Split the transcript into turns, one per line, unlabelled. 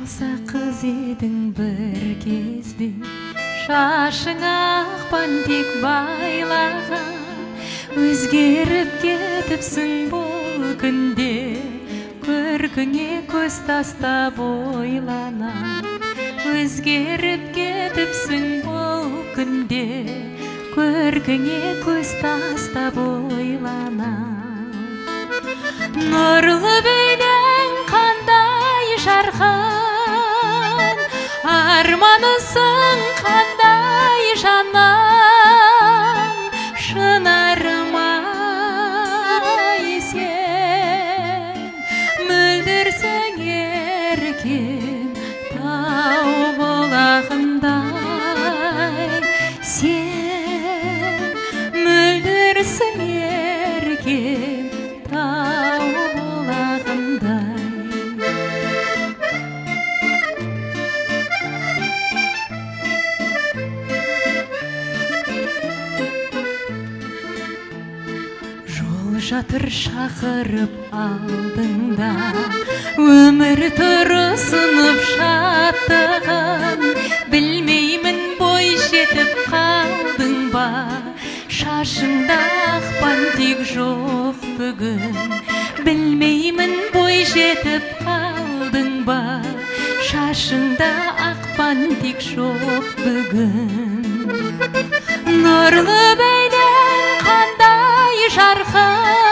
Аса қыз едің бір кезде, шашың ақпан тек байлаған. Өзгеріп кетіпсің бұл күнде, көркіңе көз тастап ойлана. Өзгеріп кетіпсің бұл күнде, көркіңе көз тастап ойлана. Нұрлы бейнең қандай жарқын, арманысың қандай жаным. Шынарым-ай сен, мөлдірсің еркем тау бұлағындай. Сен мөлдірсің еркем тау бұлағындай. Жол жатыр шақырып алдыңда, өмір тұрысынып шаттығын. Білмеймін бой жетіп қалдың ба, шашыңда ақпан тек жоқ бүгін. Білмеймін бой жетіп қалдың ба, шашыңда ақпан тек жоқ бүгін. Нұрлы бейнең қандай жарқын,